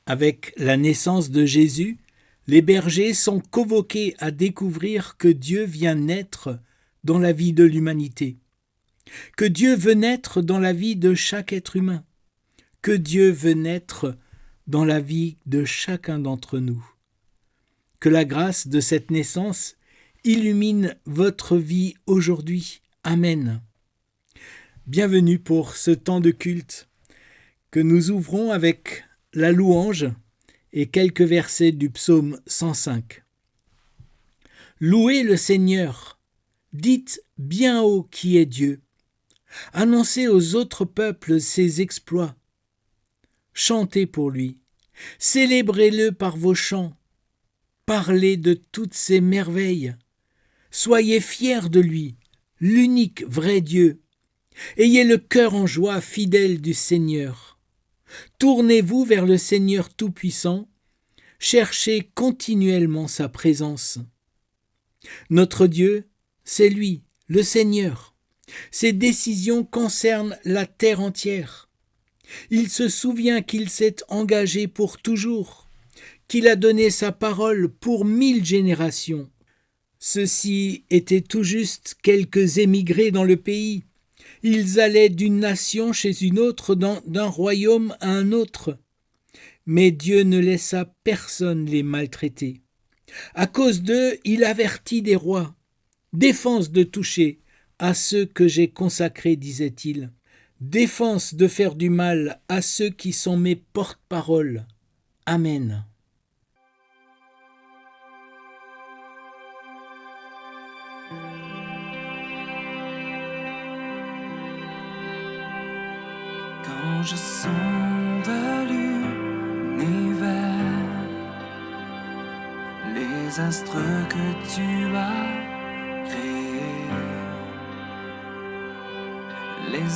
Avec la naissance de Jésus, les bergers sont convoqués à découvrir que Dieu vient naître dans la vie de l'humanité, que Dieu veut naître dans la vie de chaque être humain, que Dieu veut naître dans la vie de chacun d'entre nous. Que la grâce de cette naissance illumine votre vie aujourd'hui. Amen. Bienvenue pour ce temps de culte que nous ouvrons avec la louange et quelques versets du psaume 105. Louez le Seigneur, dites bien haut qui est Dieu, annoncez aux autres peuples ses exploits, chantez pour lui, célébrez-le par vos chants, parlez de toutes ses merveilles, soyez fiers de lui, l'unique vrai Dieu, ayez le cœur en joie fidèle du Seigneur. Tournez-vous vers le Seigneur Tout-Puissant, cherchez continuellement sa présence. Notre Dieu, c'est lui, le Seigneur. Ses décisions concernent la terre entière. Il se souvient qu'il s'est engagé pour toujours, qu'il a donné sa parole pour 1000 générations. Ceux-ci étaient tout juste quelques émigrés dans le pays. Ils allaient d'une nation chez une autre, d'un royaume à un autre. Mais Dieu ne laissa personne les maltraiter. À cause d'eux, il avertit des rois. Défense de toucher à ceux que j'ai consacrés, disait-il. Défense de faire du mal à ceux qui sont mes porte-paroles. Amen. Quand je sonde l'univers, les astres que tu as créés, les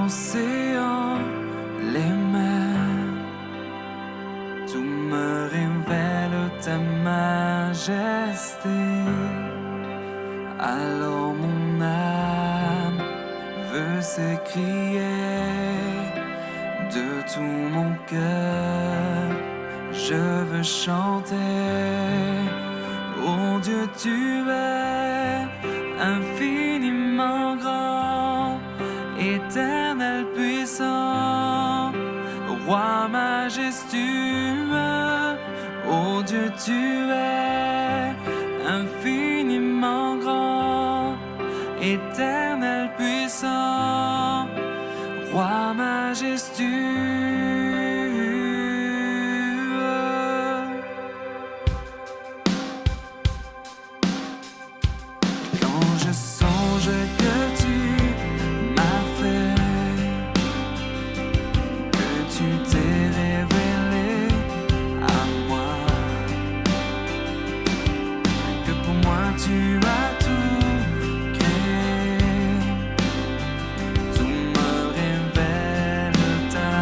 océans, les mers, tout me révèle ta majesté. Alors mon âme veut s'écrier de tout mon cœur, je veux chanter. Oh Dieu, tu es infiniment grand, éternel puissant, roi majestueux. Oh Dieu, tu es infiniment grand, éternel puissant, roi majestueux. Quand je songe que tu m'as fait, que tu t'es révélé à moi, que pour moi tu as tout créé, tout me révèle ta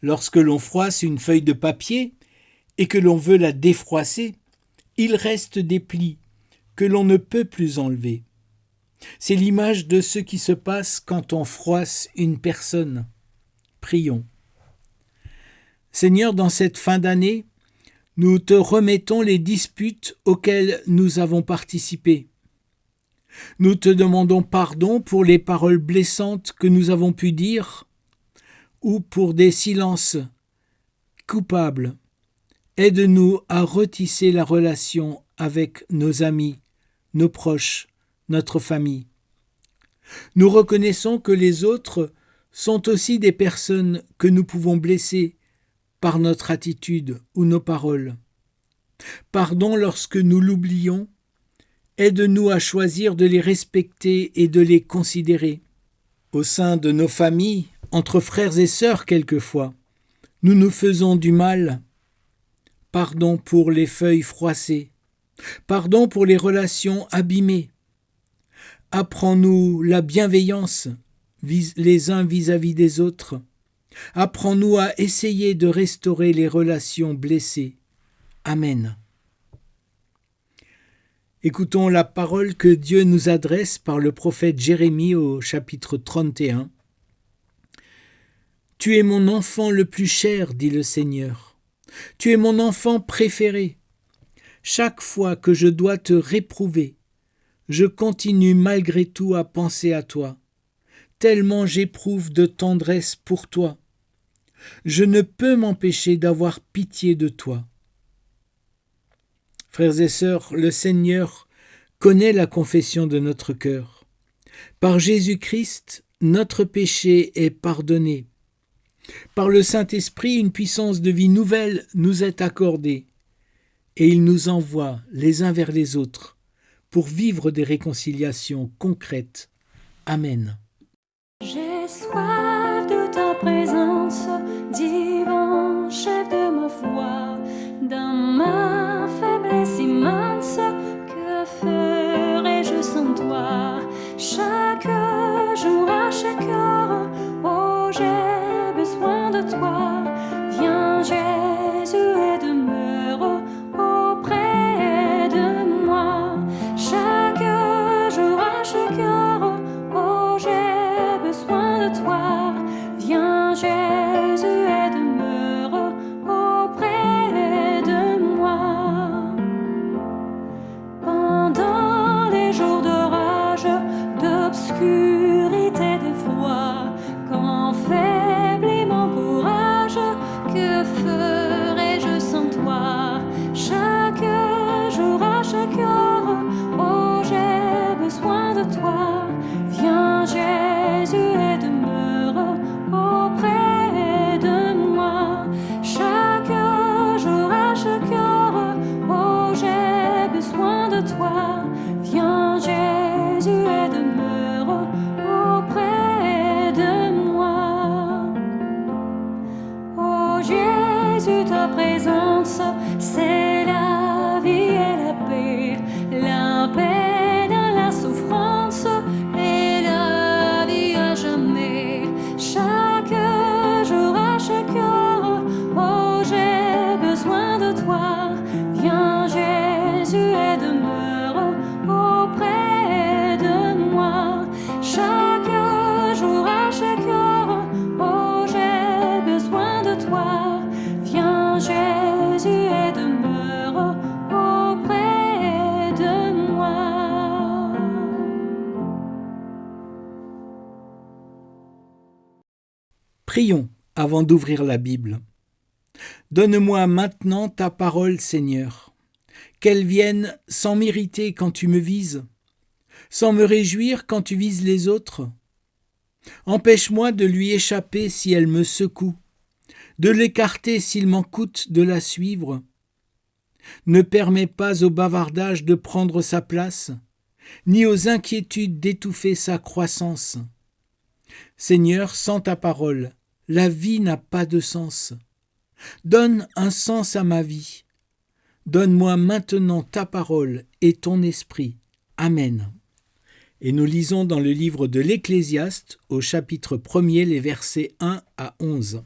Lorsque l'on froisse une feuille de papier et que l'on veut la défroisser, il reste des plis que l'on ne peut plus enlever. C'est l'image de ce qui se passe quand on froisse une personne. Prions. Seigneur, dans cette fin d'année, nous te remettons les disputes auxquelles nous avons participé. Nous te demandons pardon pour les paroles blessantes que nous avons pu dire ou pour des silences coupables. Aide-nous à retisser la relation avec nos amis, nos proches, notre famille. Nous reconnaissons que les autres sont aussi des personnes que nous pouvons blesser par notre attitude ou nos paroles. Pardon lorsque nous l'oublions. Aide-nous à choisir de les respecter et de les considérer. Au sein de nos familles, entre frères et sœurs quelquefois, nous nous faisons du mal. Pardon pour les feuilles froissées. Pardon pour les relations abîmées. Apprends-nous la bienveillance les uns vis-à-vis des autres. Apprends-nous à essayer de restaurer les relations blessées. Amen. Écoutons la parole que Dieu nous adresse par le prophète Jérémie au chapitre 31. « Tu es mon enfant le plus cher, dit le Seigneur. Tu es mon enfant préféré. Chaque fois que je dois te réprouver, je continue malgré tout à penser à toi, tellement j'éprouve de tendresse pour toi. Je ne peux m'empêcher d'avoir pitié de toi. » Frères et sœurs, le Seigneur connaît la confession de notre cœur. Par Jésus-Christ, notre péché est pardonné. Par le Saint-Esprit, une puissance de vie nouvelle nous est accordée et il nous envoie les uns vers les autres pour vivre des réconciliations concrètes. Amen. J'ai soif de ta présence, divin chef de ma foi, dans ma faiblesse immense, que ferais-je sans toi? Chaque jour, à chaque heure, oh j'ai besoin de toi. Viens Jésus et demeure auprès de moi. Chaque jour, à chaque heure, oh j'ai besoin de toi. Viens Jésus et demeure auprès de moi. Pendant les jours d'orage, d'obscurité, de froid, quand faiblit mon courage, que ferais-je sans toi? Chaque jour, à chaque heure, oh j'ai besoin de toi. Viens Jésus et demeure auprès de moi. Chaque jour, à chaque heure, oh j'ai besoin de toi. Viens Jésus et demeure auprès de moi. Oh Jésus, ta présence, c'est la vie et la paix dans la souffrance et la vie à jamais. Chaque jour, à chaque heure, oh j'ai besoin de toi. Viens Jésus et demeure auprès de moi. Chaque jour, à chaque heure, oh j'ai besoin de toi. Viens Jésus et demeure auprès de moi. Prions avant d'ouvrir la Bible. Donne-moi maintenant ta parole, Seigneur, qu'elle vienne sans m'irriter quand tu me vises, sans me réjouir quand tu vises les autres. Empêche-moi de lui échapper si elle me secoue, de l'écarter s'il m'en coûte de la suivre. Ne permets pas au bavardage de prendre sa place, ni aux inquiétudes d'étouffer sa croissance. Seigneur, sans ta parole, la vie n'a pas de sens. Donne un sens à ma vie. Donne-moi maintenant ta parole et ton esprit. Amen. Et nous lisons dans le livre de l'Ecclésiaste, au chapitre 1er, les versets 1 à 11.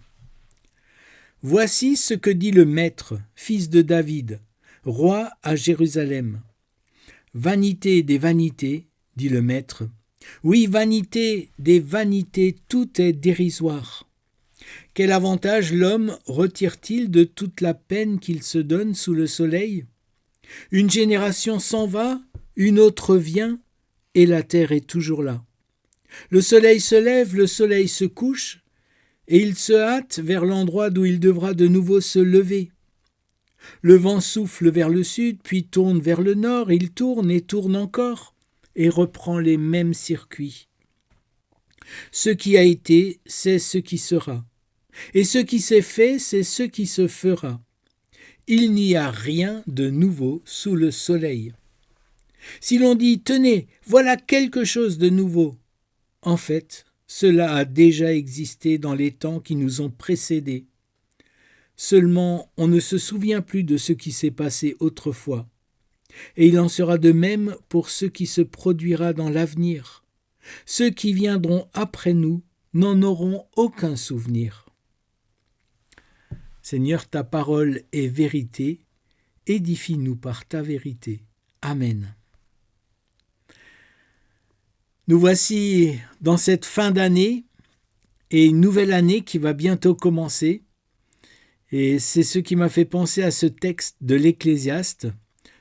Voici ce que dit le Maître, fils de David, roi à Jérusalem. Vanité des vanités, dit le Maître. Oui, vanité des vanités, tout est dérisoire. Quel avantage l'homme retire-t-il de toute la peine qu'il se donne sous le soleil ? Une génération s'en va, une autre vient, et la terre est toujours là. Le soleil se lève, le soleil se couche, et il se hâte vers l'endroit d'où il devra de nouveau se lever. Le vent souffle vers le sud, puis tourne vers le nord, il tourne et tourne encore, et reprend les mêmes circuits. Ce qui a été, c'est ce qui sera, et ce qui s'est fait, c'est ce qui se fera. Il n'y a rien de nouveau sous le soleil. Si l'on dit « Tenez, voilà quelque chose de nouveau », en fait, cela a déjà existé dans les temps qui nous ont précédés. Seulement, on ne se souvient plus de ce qui s'est passé autrefois. Et il en sera de même pour ce qui se produira dans l'avenir. Ceux qui viendront après nous n'en auront aucun souvenir. Seigneur, ta parole est vérité, édifie-nous par ta vérité. Amen. Nous voici dans cette fin d'année et une nouvelle année qui va bientôt commencer. Et c'est ce qui m'a fait penser à ce texte de l'Ecclésiaste.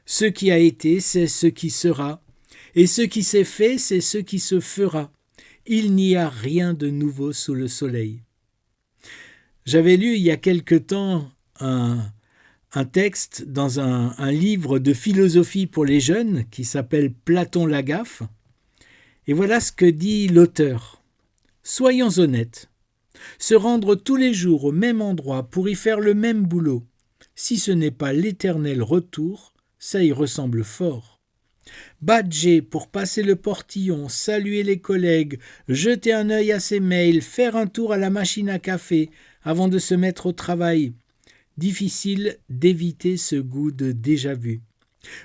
Ce qui a été, c'est ce qui sera. Et ce qui s'est fait, c'est ce qui se fera. Il n'y a rien de nouveau sous le soleil. J'avais lu il y a quelque temps un texte dans un livre de philosophie pour les jeunes qui s'appelle Platon Lagaffe. Et voilà ce que dit l'auteur. Soyons honnêtes. Se rendre tous les jours au même endroit pour y faire le même boulot, si ce n'est pas l'éternel retour, ça y ressemble fort. Badger pour passer le portillon, saluer les collègues, jeter un œil à ses mails, faire un tour à la machine à café avant de se mettre au travail. Difficile d'éviter ce goût de déjà-vu.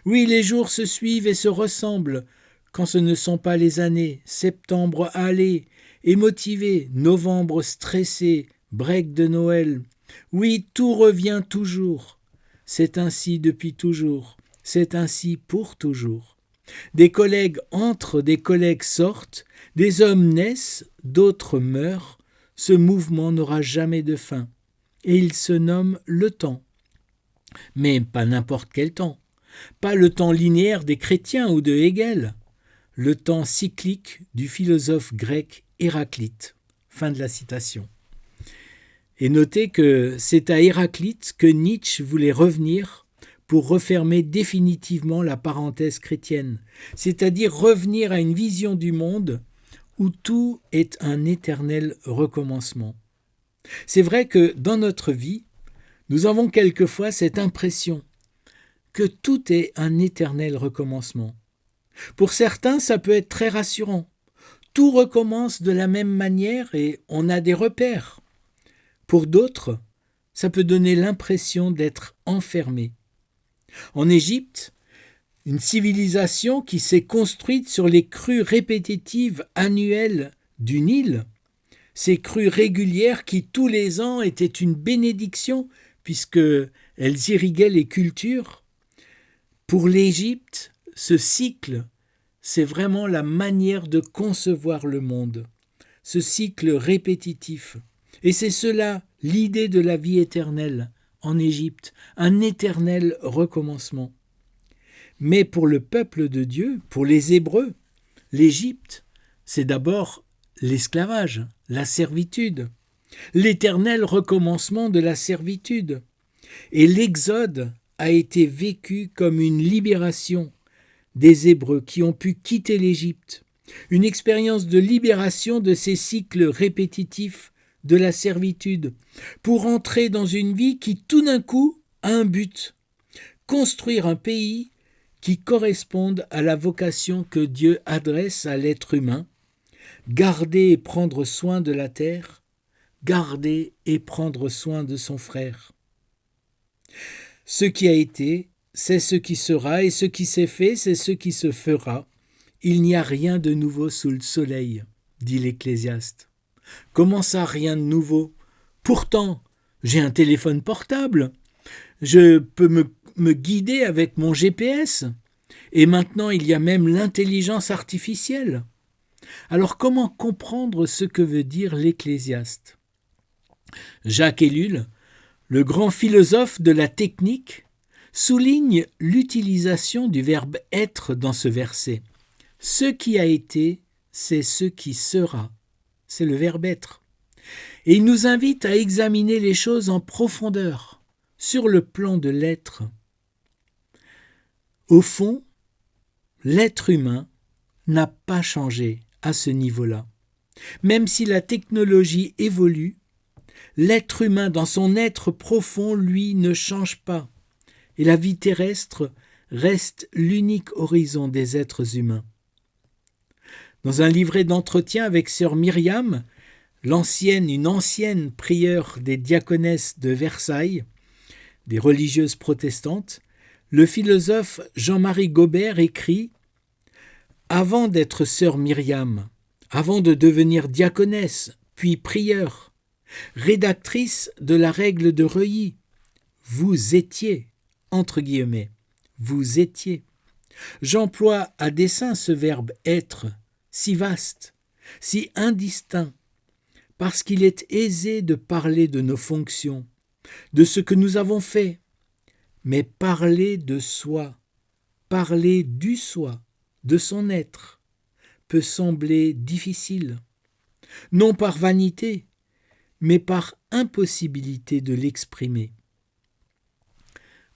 Oui, les jours se suivent et se ressemblent, quand ce ne sont pas les années, septembre allé, émotivé, novembre stressé, break de Noël. Oui, tout revient toujours. C'est ainsi depuis toujours. C'est ainsi pour toujours. Des collègues entrent, des collègues sortent, des hommes naissent, d'autres meurent. Ce mouvement n'aura jamais de fin. Et il se nomme le temps. Mais pas n'importe quel temps. Pas le temps linéaire des chrétiens ou de Hegel. Le temps cyclique du philosophe grec Héraclite. Fin de la citation. Et notez que c'est à Héraclite que Nietzsche voulait revenir pour refermer définitivement la parenthèse chrétienne, c'est-à-dire revenir à une vision du monde où tout est un éternel recommencement. C'est vrai que dans notre vie, nous avons quelquefois cette impression que tout est un éternel recommencement. Pour certains, ça peut être très rassurant. Tout recommence de la même manière et on a des repères. Pour d'autres, ça peut donner l'impression d'être enfermé. En Égypte, une civilisation qui s'est construite sur les crues répétitives annuelles du Nil, ces crues régulières qui tous les ans étaient une bénédiction puisqu'elles irriguaient les cultures. Pour l'Égypte, ce cycle, c'est vraiment la manière de concevoir le monde, ce cycle répétitif. Et c'est cela, l'idée de la vie éternelle en Égypte, un éternel recommencement. Mais pour le peuple de Dieu, pour les Hébreux, l'Égypte, c'est d'abord l'esclavage, la servitude, l'éternel recommencement de la servitude. Et l'Exode a été vécu comme une libération des Hébreux qui ont pu quitter l'Égypte, une expérience de libération de ces cycles répétitifs de la servitude, pour entrer dans une vie qui tout d'un coup a un but, construire un pays qui corresponde à la vocation que Dieu adresse à l'être humain, garder et prendre soin de la terre, garder et prendre soin de son frère. Ce qui a été, c'est ce qui sera, et ce qui s'est fait, c'est ce qui se fera. Il n'y a rien de nouveau sous le soleil, dit l'Ecclésiaste. Comment ça, rien de nouveau ? Pourtant, J'ai un téléphone portable. Je peux me guider avec mon GPS. Et maintenant, il y a même l'intelligence artificielle. Alors comment comprendre ce que veut dire l'Ecclésiaste ? Jacques Ellul, le grand philosophe de la technique, souligne l'utilisation du verbe « être » dans ce verset. Ce qui a été, c'est ce qui sera. C'est le verbe « être ». Et il nous invite à examiner les choses en profondeur, sur le plan de l'être. Au fond, l'être humain n'a pas changé à ce niveau-là. Même si la technologie évolue, l'être humain dans son être profond, lui, ne change pas. Et la vie terrestre reste l'unique horizon des êtres humains. Dans un livret d'entretien avec sœur Myriam, une ancienne prieure des diaconesses de Versailles, des religieuses protestantes, le philosophe Jean-Marie Gobert écrit « Avant d'être sœur Myriam, avant de devenir diaconesse, puis prieure, rédactrice de la règle de Reuilly, vous étiez, entre guillemets, vous étiez. J'emploie à dessein ce verbe « être », si vaste, si indistinct, parce qu'il est aisé de parler de nos fonctions, de ce que nous avons fait, mais parler de soi, parler du soi, de son être, peut sembler difficile, non par vanité, mais par impossibilité de l'exprimer.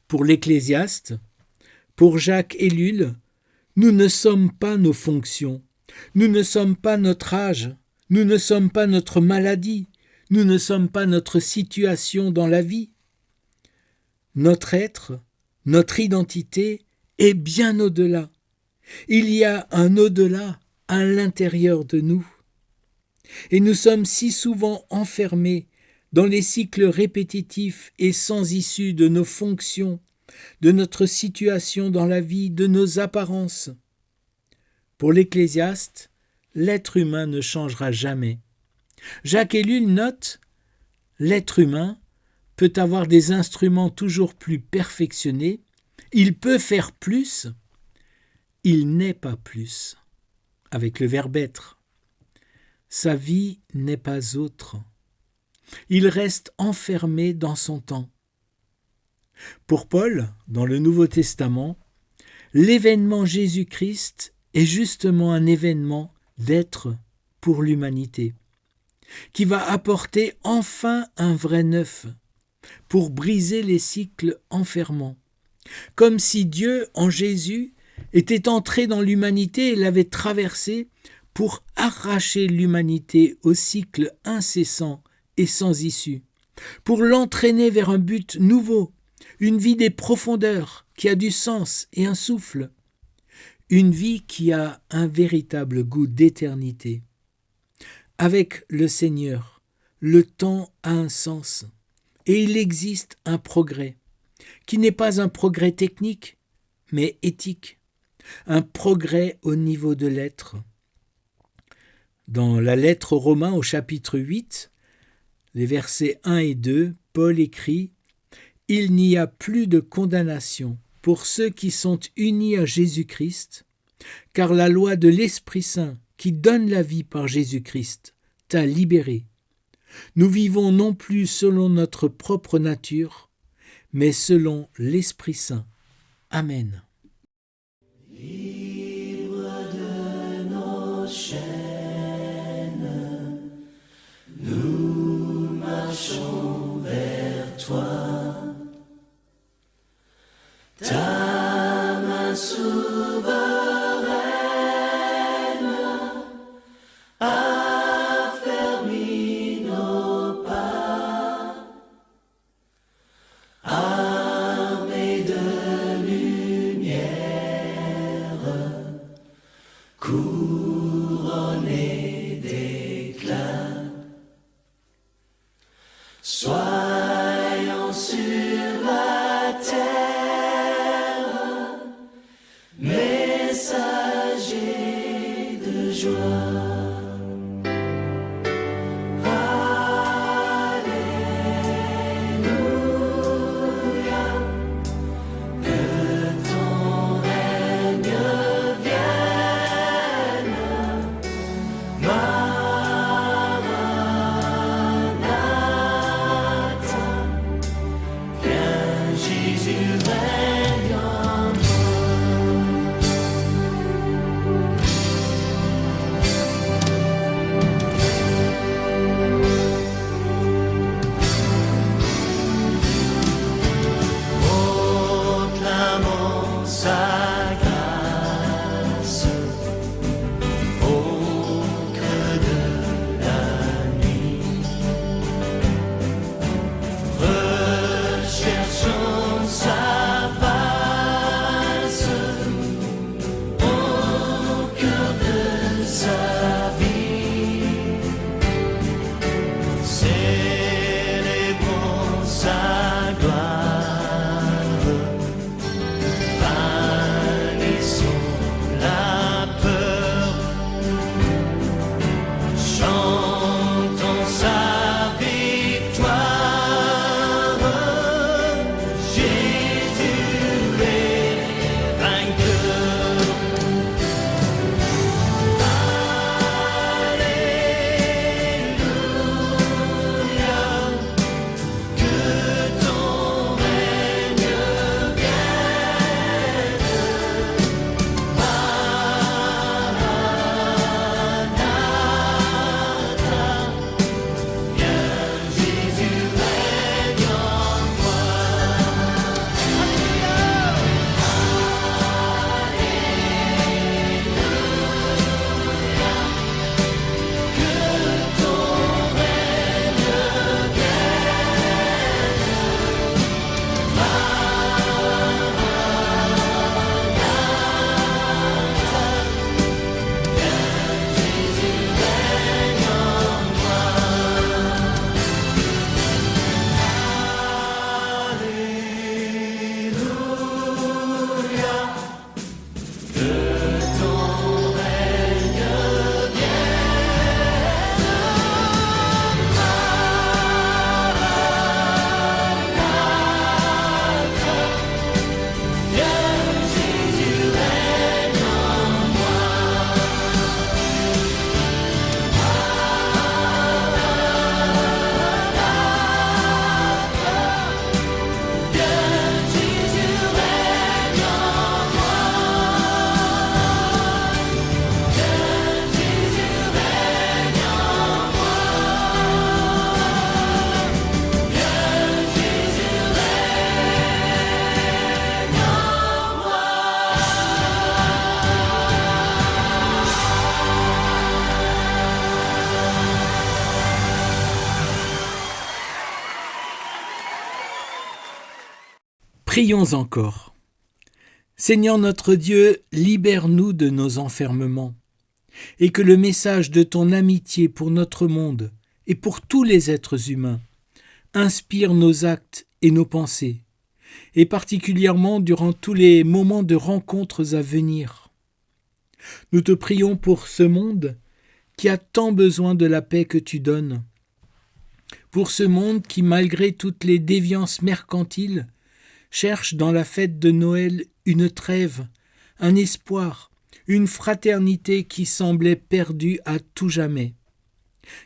Pour l'Ecclésiaste, pour Jacques Ellul, nous ne sommes pas nos fonctions, nous ne sommes pas notre âge, nous ne sommes pas notre maladie, nous ne sommes pas notre situation dans la vie. Notre être, notre identité est bien au-delà. Il y a un au-delà à l'intérieur de nous. Et nous sommes si souvent enfermés dans les cycles répétitifs et sans issue de nos fonctions, de notre situation dans la vie, de nos apparences. Pour l'Ecclésiaste, l'être humain ne changera jamais. Jacques Ellul note « L'être humain peut avoir des instruments toujours plus perfectionnés, il peut faire plus, il n'est pas plus », avec le verbe « être ». Sa vie n'est pas autre. Il reste enfermé dans son temps. Pour Paul, dans le Nouveau Testament, l'événement Jésus-Christ est justement un événement d'être pour l'humanité, qui va apporter enfin un vrai neuf, pour briser les cycles enfermants, comme si Dieu, en Jésus, était entré dans l'humanité et l'avait traversée pour arracher l'humanité au cycle incessant et sans issue, pour l'entraîner vers un but nouveau, une vie des profondeurs qui a du sens et un souffle, une vie qui a un véritable goût d'éternité. Avec le Seigneur, le temps a un sens et il existe un progrès, qui n'est pas un progrès technique, mais éthique, un progrès au niveau de l'être. Dans la lettre aux Romains au chapitre 8, les versets 1 et 2, Paul écrit « Il n'y a plus de condamnation pour ceux qui sont unis à Jésus-Christ, car la loi de l'Esprit Saint qui donne la vie par Jésus-Christ t'a libéré. Nous vivons non plus selon notre propre nature, mais selon l'Esprit Saint. Amen. » Libre de nos chaînes, nous marchons vers toi. Ta main souveraine a fermé nos pas, armés de lumière, couronnés d'éclat. Soyons sur la terre, mais Prions encore. Seigneur notre Dieu, libère-nous de nos enfermements, et que le message de ton amitié pour notre monde et pour tous les êtres humains inspire nos actes et nos pensées, et particulièrement durant tous les moments de rencontres à venir. Nous te prions pour ce monde qui a tant besoin de la paix que tu donnes, pour ce monde qui, malgré toutes les déviances mercantiles, cherche dans la fête de Noël une trêve, un espoir, une fraternité qui semblait perdue à tout jamais.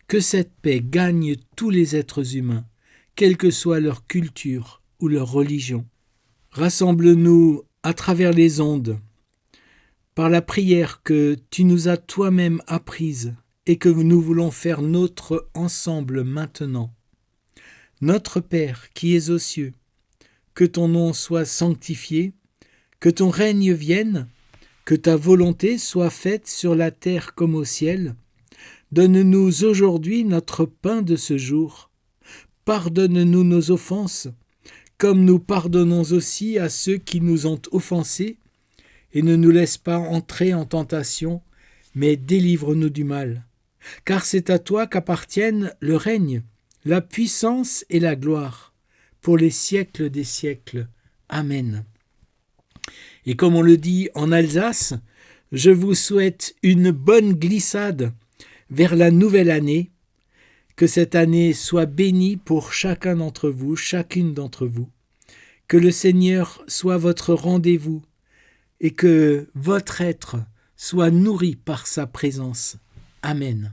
Que cette paix gagne tous les êtres humains, quelle que soit leur culture ou leur religion. Rassemble-nous à travers les ondes, par la prière que tu nous as toi-même apprise et que nous voulons faire nôtre ensemble maintenant. Notre Père qui es aux cieux, que ton nom soit sanctifié, que ton règne vienne, que ta volonté soit faite sur la terre comme au ciel. Donne-nous aujourd'hui notre pain de ce jour. Pardonne-nous nos offenses, comme nous pardonnons aussi à ceux qui nous ont offensés, et ne nous laisse pas entrer en tentation, mais délivre-nous du mal. Car c'est à toi qu'appartiennent le règne, la puissance et la gloire, pour les siècles des siècles. Amen. Et comme on le dit en Alsace, je vous souhaite une bonne glissade vers la nouvelle année, que cette année soit bénie pour chacun d'entre vous, chacune d'entre vous, que le Seigneur soit votre rendez-vous et que votre être soit nourri par sa présence. Amen.